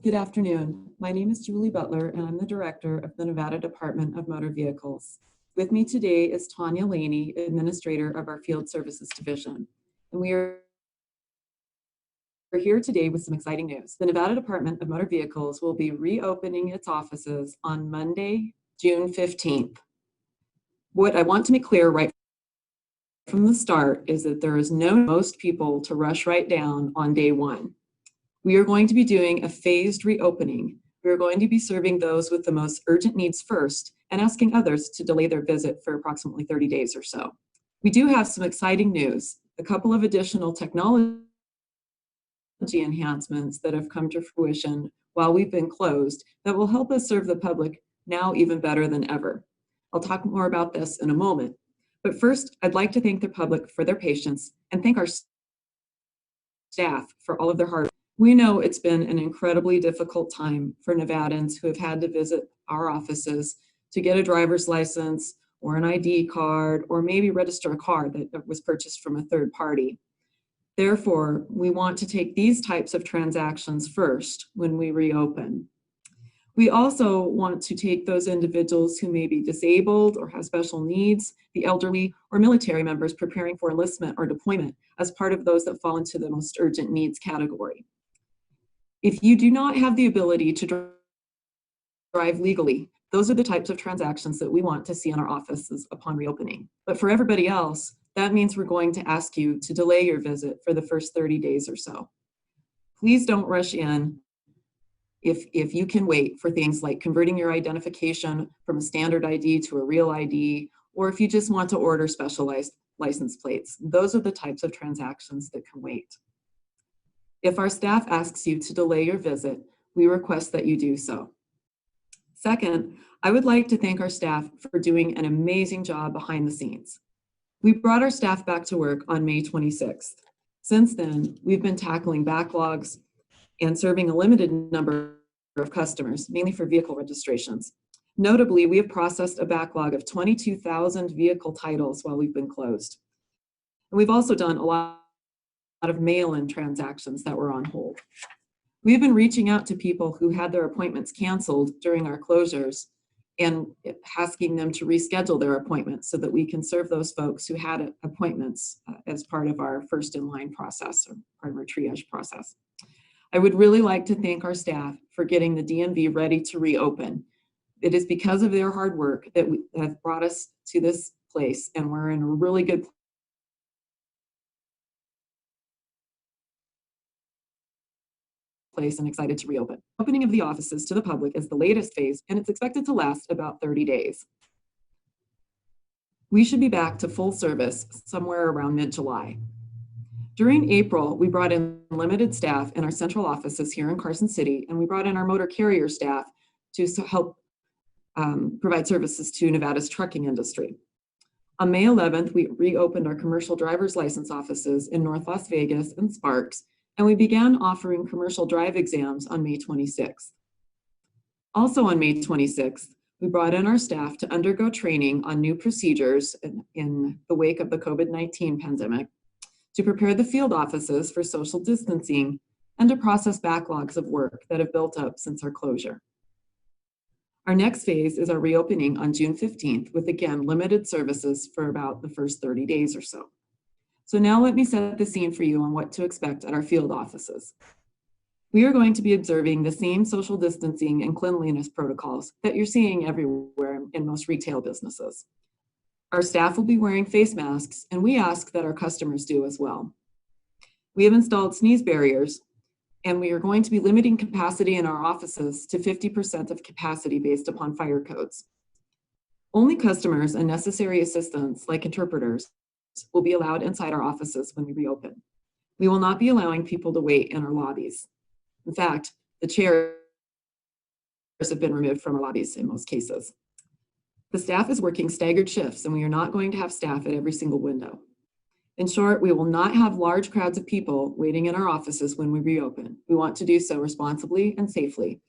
Good afternoon. My name is Julie Butler, and I'm the director of the Nevada Department of Motor Vehicles. With me today is Tanya Laney, administrator of our Field Services Division. And we're here today with some exciting news. The Nevada Department of Motor Vehicles will be reopening its offices on Monday, June 15th. What I want to make clear right from the start is that there is no most people to rush right down on day one. We are going to be doing a phased reopening. We are going to be serving those with the most urgent needs first and asking others to delay their visit for approximately 30 days or so. We do have some exciting news, a couple of additional technology enhancements that have come to fruition while we've been closed that will help us serve the public now even better than ever. I'll talk more about this in a moment. But first, I'd like to thank the public for their patience and thank our staff for all of their hard work. We know it's been an incredibly difficult time for Nevadans who have had to visit our offices to get a driver's license or an ID card or maybe register a car that was purchased from a third party. Therefore, we want to take these types of transactions first when we reopen. We also want to take those individuals who may be disabled or have special needs, the elderly, or military members preparing for enlistment or deployment as part of those that fall into the most urgent needs category. If you do not have the ability to drive legally, those are the types of transactions that we want to see in our offices upon reopening. But for everybody else, that means we're going to ask you to delay your visit for the first 30 days or so. Please don't rush in if you can wait for things like converting your identification from a standard ID to a real ID, or if you just want to order specialized license plates. Those are the types of transactions that can wait. If our staff asks you to delay your visit, we request that you do so. Second, I would like to thank our staff for doing an amazing job behind the scenes. We brought our staff back to work on May 26th. Since then, we've been tackling backlogs and serving a limited number of customers, mainly for vehicle registrations. Notably, we have processed a backlog of 22,000 vehicle titles while we've been closed. And we've also done a lot of mail-in transactions that were on hold. We've been reaching out to people who had their appointments canceled during our closures and asking them to reschedule their appointments so that we can serve those folks who had appointments as part of our first in line process or part of our triage process. I would really like to thank our staff for getting the DMV ready to reopen. It is because of their hard work that have brought us to this place, and we're in a really good place and excited to reopen. Opening of the offices to the public is the latest phase, and it's expected to last about 30 days. We should be back to full service somewhere around mid-July. During April, we brought in limited staff in our central offices here in Carson City, and we brought in our motor carrier staff to help provide services to Nevada's trucking industry. On May 11th, we reopened our commercial driver's license offices in North Las Vegas and Sparks, and we began offering commercial drive exams on May 26th. Also on May 26th, we brought in our staff to undergo training on new procedures in the wake of the COVID-19 pandemic, to prepare the field offices for social distancing, and to process backlogs of work that have built up since our closure. Our next phase is our reopening on June 15th with, again, limited services for about the first 30 days or so. So now let me set the scene for you on what to expect at our field offices. We are going to be observing the same social distancing and cleanliness protocols that you're seeing everywhere in most retail businesses. Our staff will be wearing face masks, and we ask that our customers do as well. We have installed sneeze barriers, and we are going to be limiting capacity in our offices to 50% of capacity based upon fire codes. Only customers and necessary assistants, like interpreters, will be allowed inside our offices when we reopen. We will not be allowing people to wait in our lobbies. In fact, the chairs have been removed from our lobbies in most cases. The staff is working staggered shifts, and we are not going to have staff at every single window. In short, we will not have large crowds of people waiting in our offices when we reopen. We want to do so responsibly and safely.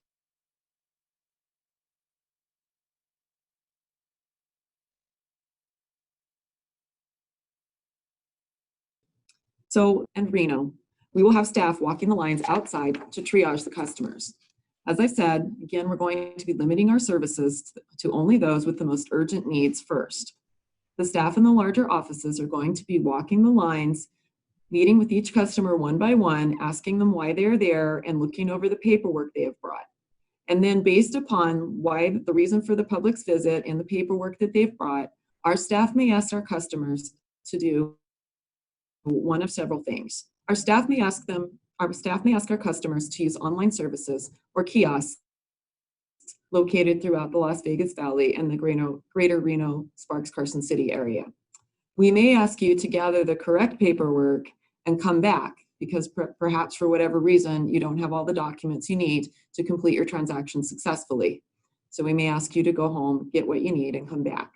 So, and Reno, we will have staff walking the lines outside to triage the customers. As I said, again, we're going to be limiting our services to only those with the most urgent needs first. The staff in the larger offices are going to be walking the lines, meeting with each customer one by one, asking them why they're there and looking over the paperwork they have brought. And then based upon why the reason for the public's visit and the paperwork that they've brought, our staff may ask our customers to do one of several things. Our staff may ask our customers to use online services or kiosks located throughout the Las Vegas Valley and the greater Reno, Sparks, Carson City area. We may ask you to gather the correct paperwork and come back because perhaps for whatever reason, you don't have all the documents you need to complete your transaction successfully. So we may ask you to go home, get what you need, and come back.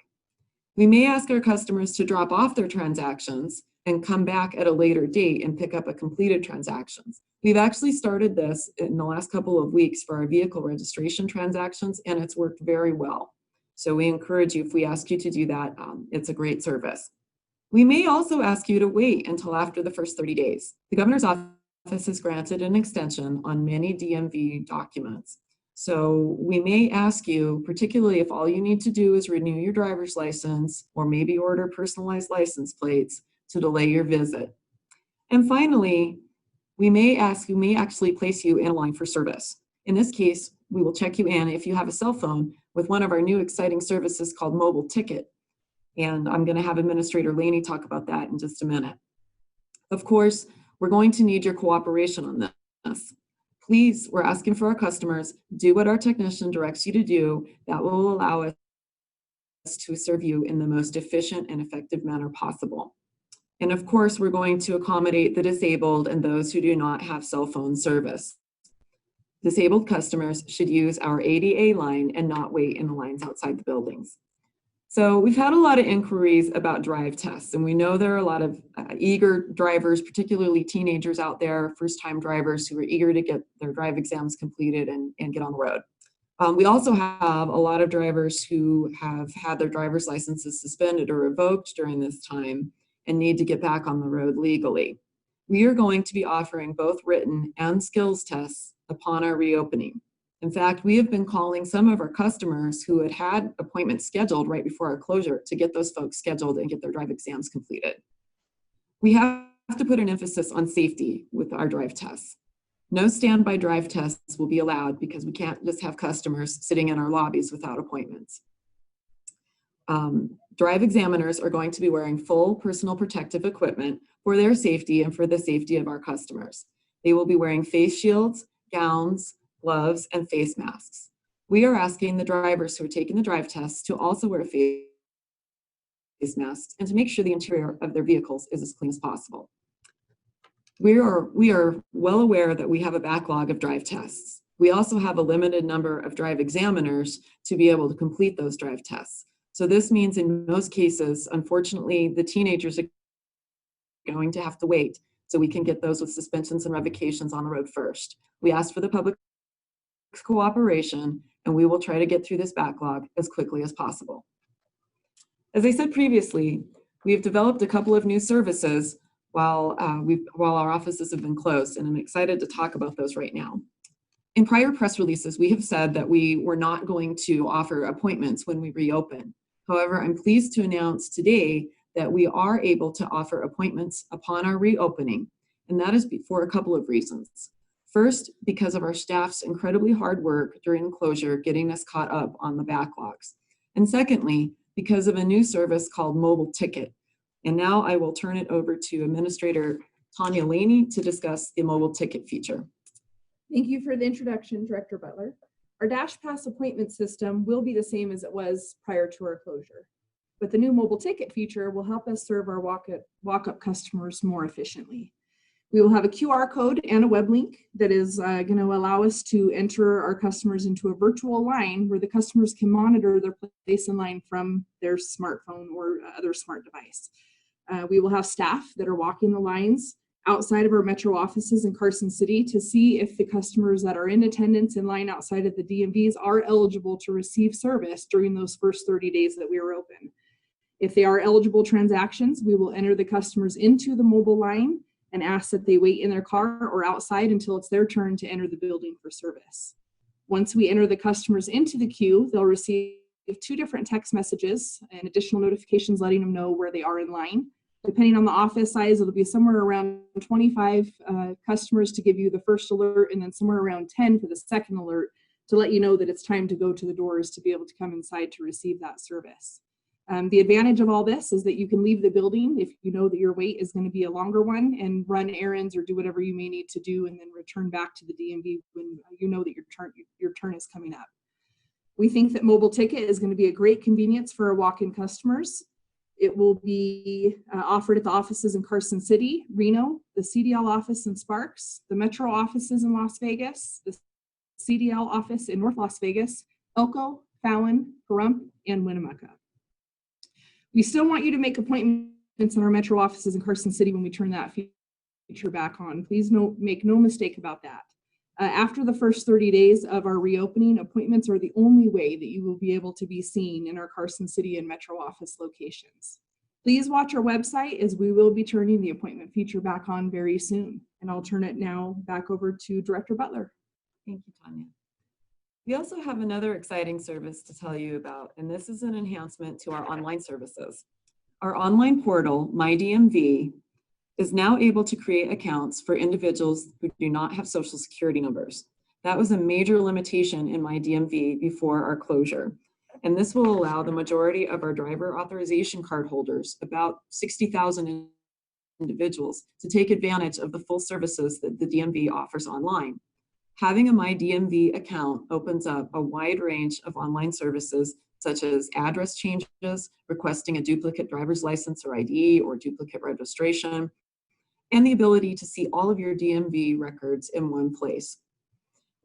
We may ask our customers to drop off their transactions and come back at a later date and pick up a completed transactions. We've actually started this in the last couple of weeks for our vehicle registration transactions, and it's worked very well. So we encourage you, if we ask you to do that, it's a great service. We may also ask you to wait until after the first 30 days. The governor's office has granted an extension on many DMV documents. So we may ask you, particularly if all you need to do is renew your driver's license or maybe order personalized license plates, to delay your visit. And finally, we may actually place you in line for service. In this case, we will check you in if you have a cell phone with one of our new exciting services called Mobile Ticket. And I'm going to have Administrator Laney talk about that in just a minute. Of course, we're going to need your cooperation on this. Please, we're asking for our customers, do what our technician directs you to do. That will allow us to serve you in the most efficient and effective manner possible. And of course, we're going to accommodate the disabled and those who do not have cell phone service. Disabled customers should use our ADA line and not wait in the lines outside the buildings. So we've had a lot of inquiries about drive tests, and we know there are a lot of eager drivers, particularly teenagers out there, first-time drivers who are eager to get their drive exams completed and get on the road. We also have a lot of drivers who have had their driver's licenses suspended or revoked during this time and need to get back on the road legally. We are going to be offering both written and skills tests upon our reopening. In fact, we have been calling some of our customers who had appointments scheduled right before our closure to get those folks scheduled and get their drive exams completed. We have to put an emphasis on safety with our drive tests. No standby drive tests will be allowed because we can't just have customers sitting in our lobbies without appointments. Drive examiners are going to be wearing full personal protective equipment for their safety and for the safety of our customers. They will be wearing face shields, gowns, gloves, and face masks. We are asking the drivers who are taking the drive tests to also wear face masks and to make sure the interior of their vehicles is as clean as possible. We are well aware that we have a backlog of drive tests. We also have a limited number of drive examiners to be able to complete those drive tests. So this means in most cases, unfortunately, the teenagers are going to have to wait so we can get those with suspensions and revocations on the road first. We ask for the public's cooperation, and we will try to get through this backlog as quickly as possible. As I said previously, we have developed a couple of new services while our offices have been closed, and I'm excited to talk about those right now. In prior press releases, we have said that we were not going to offer appointments when we reopen. However, I'm pleased to announce today that we are able to offer appointments upon our reopening, and that is for a couple of reasons. First, because of our staff's incredibly hard work during closure, getting us caught up on the backlogs. And secondly, because of a new service called Mobile Ticket. And now I will turn it over to Administrator Tanya Laney to discuss the Mobile Ticket feature. Thank you for the introduction, Director Butler. Our Dash Pass appointment system will be the same as it was prior to our closure, but the new Mobile Ticket feature will help us serve our walk-up customers more efficiently. We will have a QR code and a web link that is going to allow us to enter our customers into a virtual line where the customers can monitor their place in line from their smartphone or other smart device. We will have staff that are walking the lines outside of our metro offices in Carson City to see if the customers that are in attendance in line outside of the DMVs are eligible to receive service during those first 30 days that we are open. If they are eligible transactions, we will enter the customers into the mobile line and ask that they wait in their car or outside until it's their turn to enter the building for service. Once we enter the customers into the queue, they'll receive 2 different text messages and additional notifications letting them know where they are in line. Depending on the office size, it'll be somewhere around 25 customers to give you the first alert, and then somewhere around 10 for the second alert to let you know that it's time to go to the doors to be able to come inside to receive that service. The advantage of all this is that you can leave the building if you know that your wait is going to be a longer one and run errands or do whatever you may need to do, and then return back to the DMV when you know that your turn is coming up. We think that mobile ticket is going to be a great convenience for our walk-in customers. It will be offered at the offices in Carson City, Reno, the CDL office in Sparks, the Metro offices in Las Vegas, the CDL office in North Las Vegas, Elko, Fallon, Pahrump, and Winnemucca. We still want you to make appointments in our Metro offices in Carson City when we turn that feature back on. Please make no mistake about that. After the first 30 days of our reopening, appointments are the only way that you will be able to be seen in our Carson City and Metro office locations. Please watch our website as we will be turning the appointment feature back on very soon. And I'll turn it now back over to Director Butler. Thank you, Tanya. We also have another exciting service to tell you about, and this is an enhancement to our online services. Our online portal, MyDMV, is now able to create accounts for individuals who do not have social security numbers. That was a major limitation in MyDMV before our closure. And this will allow the majority of our driver authorization card holders, about 60,000 individuals, to take advantage of the full services that the DMV offers online. Having a MyDMV account opens up a wide range of online services such as address changes, requesting a duplicate driver's license or ID or duplicate registration, and the ability to see all of your DMV records in one place.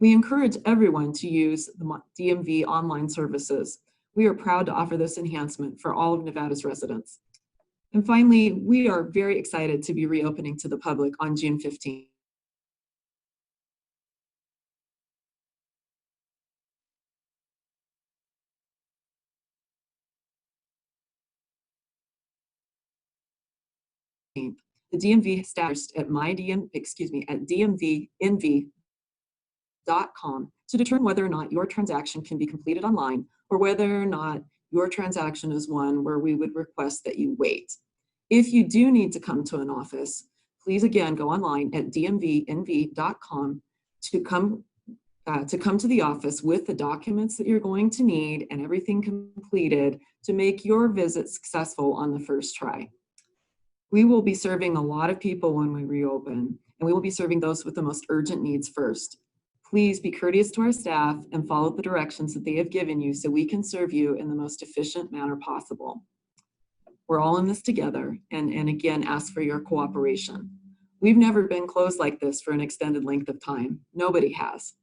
We encourage everyone to use the DMV online services. We are proud to offer this enhancement for all of Nevada's residents. And finally, we are very excited to be reopening to the public on June 15th. The DMV staff at DMVNV.com to determine whether or not your transaction can be completed online or whether or not your transaction is one where we would request that you wait. If you do need to come to an office, please again go online at DMVNV.com to come to the office with the documents that you're going to need and everything completed to make your visit successful on the first try. We will be serving a lot of people when we reopen, and we will be serving those with the most urgent needs first. Please be courteous to our staff and follow the directions that they have given you so we can serve you in the most efficient manner possible. We're all in this together, and again, ask for your cooperation. We've never been closed like this for an extended length of time. Nobody has.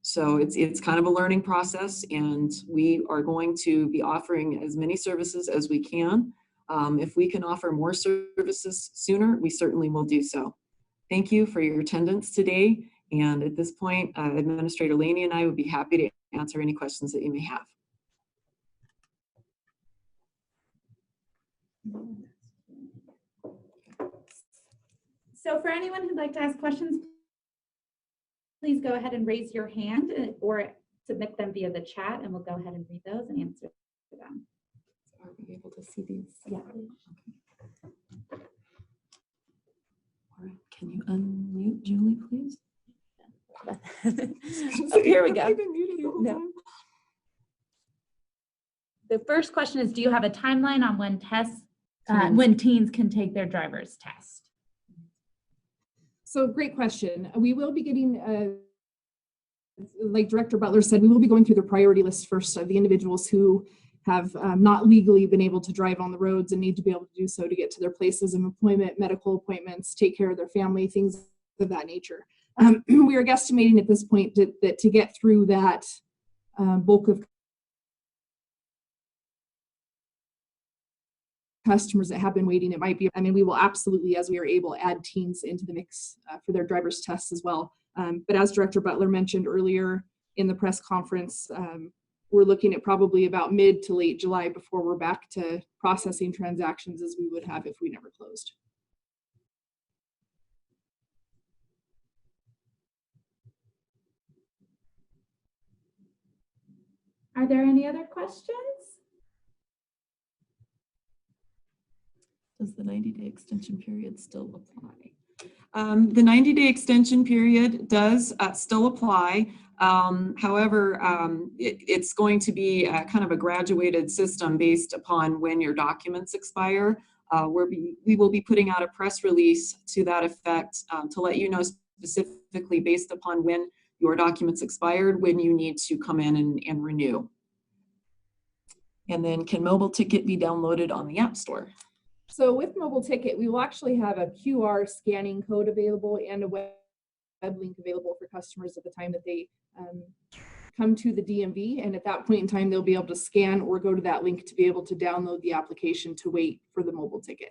So it's kind of a learning process, and we are going to be offering as many services as we can. If we can offer more services sooner, we certainly will do so. Thank you for your attendance today. And at this point, Administrator Laney and I would be happy to answer any questions that you may have. So for anyone who'd like to ask questions, please go ahead and raise your hand or submit them via the chat, and we'll go ahead and read those and answer them. Are we able to see these? Yeah. All right. Can you unmute Julie, please? Oh, here we go. No. The first question is, do you have a timeline on when teens can take their driver's test? So great question. We will be getting, like Director Butler said, we will be going through the priority list first of the individuals who have not legally been able to drive on the roads and need to be able to do so to get to their places of employment, medical appointments, take care of their family, things of that nature. We are guesstimating at this point that to get through that bulk of customers that have been waiting, it might be, I mean, we will absolutely, as we are able, add teens into the mix for their driver's tests as well. But as Director Butler mentioned earlier in the press conference, we're looking at probably about mid to late July before we're back to processing transactions as we would have if we never closed. Are there any other questions? Does the 90-day extension period still apply? The 90-day extension period does still apply. However, it's going to be kind of a graduated system based upon when your documents expire. We will be putting out a press release to that effect to let you know specifically based upon when your documents expired, when you need to come in and renew. And then, can mobile ticket be downloaded on the App Store? So with mobile ticket, we will actually have a QR scanning code available and a web link available for customers at the time that they come to the DMV. And at that point in time, they'll be able to scan or go to that link to be able to download the application to wait for the mobile ticket.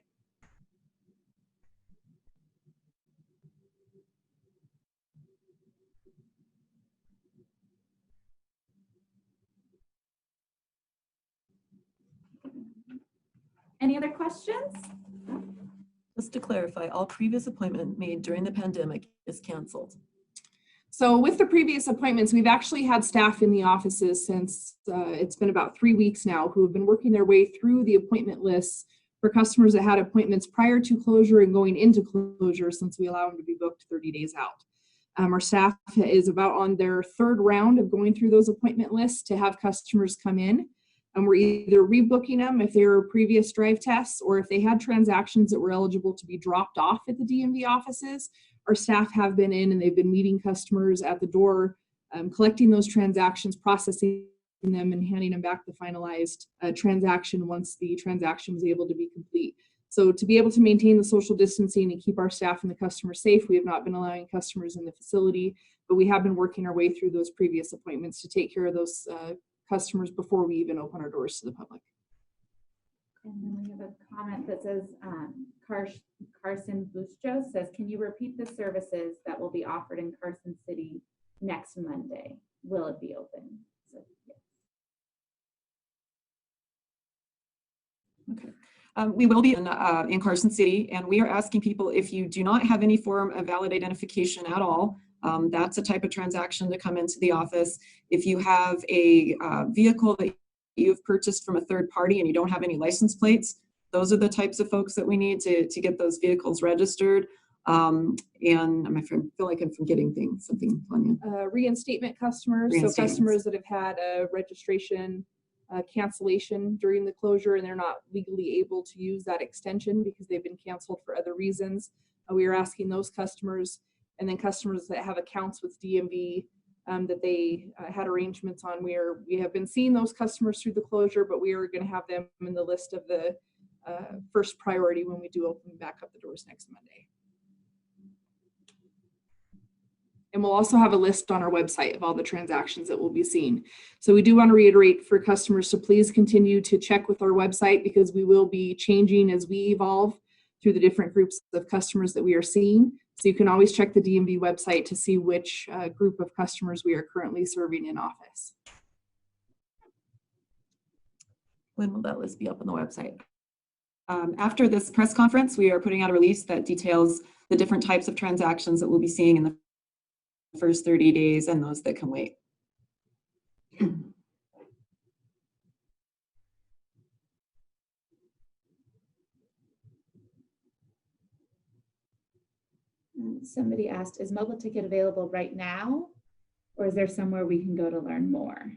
Any other questions? Just to clarify, all previous appointment made during the pandemic is canceled. So with the previous appointments, we've actually had staff in the offices since it's been about 3 weeks now who have been working their way through the appointment lists for customers that had appointments prior to closure and going into closure, since we allow them to be booked 30 days out. Our staff is about on their 3rd round of going through those appointment lists to have customers come in. And we're either rebooking them if they were previous drive tests, or if they had transactions that were eligible to be dropped off at the DMV offices. Our staff have been in and they've been meeting customers at the door, collecting those transactions, processing them, and handing them back the finalized transaction once the transaction was able to be complete. So to be able to maintain the social distancing and keep our staff and the customers safe, we have not been allowing customers in the facility, but we have been working our way through those previous appointments to take care of those customers before we even open our doors to the public. And then we have a comment that says, Carson Bustos says, can you repeat the services that will be offered in Carson City next Monday? Will it be open? So, yeah. Okay. We will be in Carson City, and we are asking people, if you do not have any form of valid identification at all, that's a type of transaction to come into the office. If you have a vehicle that you've purchased from a third party and you don't have any license plates, those are the types of folks that we need to get those vehicles registered. And I feel like I'm forgetting something, Tanya. Reinstatement customers, so customers that have had a registration cancellation during the closure and they're not legally able to use that extension because they've been canceled for other reasons. We are asking those customers, and then customers that have accounts with DMV that they had arrangements on. We have been seeing those customers through the closure, but we are going to have them in the list of the first priority when we do open back up the doors next Monday. And we'll also have a list on our website of all the transactions that we'll be seeing. So we do want to reiterate for customers to please continue to check with our website, because we will be changing as we evolve through the different groups of customers that we are seeing. So you can always check the DMV website to see which group of customers we are currently serving in office. When will that list be up on the website? After this press conference, we are putting out a release that details the different types of transactions that we'll be seeing in the first 30 days and those that can wait. Somebody asked, is mobile ticket available right now, or is there somewhere we can go to learn more?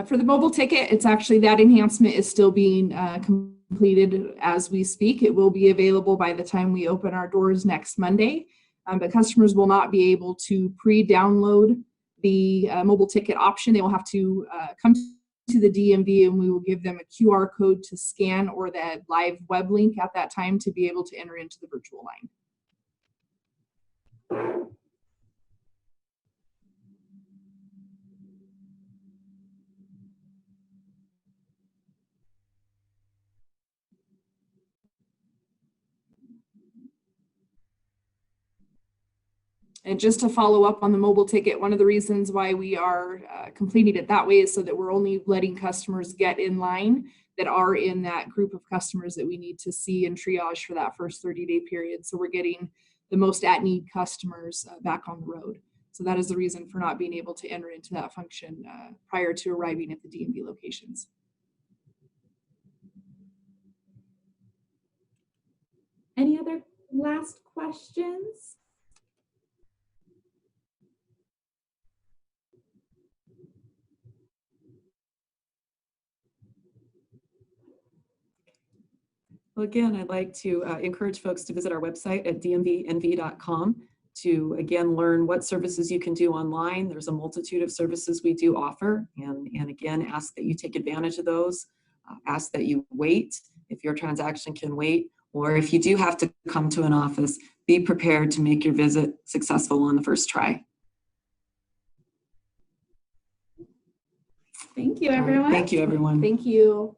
For the mobile ticket, it's actually, that enhancement is still being completed as we speak. It will be available by the time we open our doors next Monday, but customers will not be able to pre-download the mobile ticket option. They will have to come to the DMV, and we will give them a QR code to scan or the live web link at that time to be able to enter into the virtual line. And just to follow up on the mobile ticket, one of the reasons why we are completing it that way is so that we're only letting customers get in line that are in that group of customers that we need to see and triage for that first 30-day period. So we're getting the most at-need customers back on the road. So that is the reason for not being able to enter into that function prior to arriving at the DMV locations. Any other last questions? Well, again, I'd like to encourage folks to visit our website at dmvnv.com to, again, learn what services you can do online. There's a multitude of services we do offer. And again, ask that you take advantage of those. Ask that you wait if your transaction can wait. Or if you do have to come to an office, be prepared to make your visit successful on the first try. Thank you, everyone. Thank you, everyone. Thank you.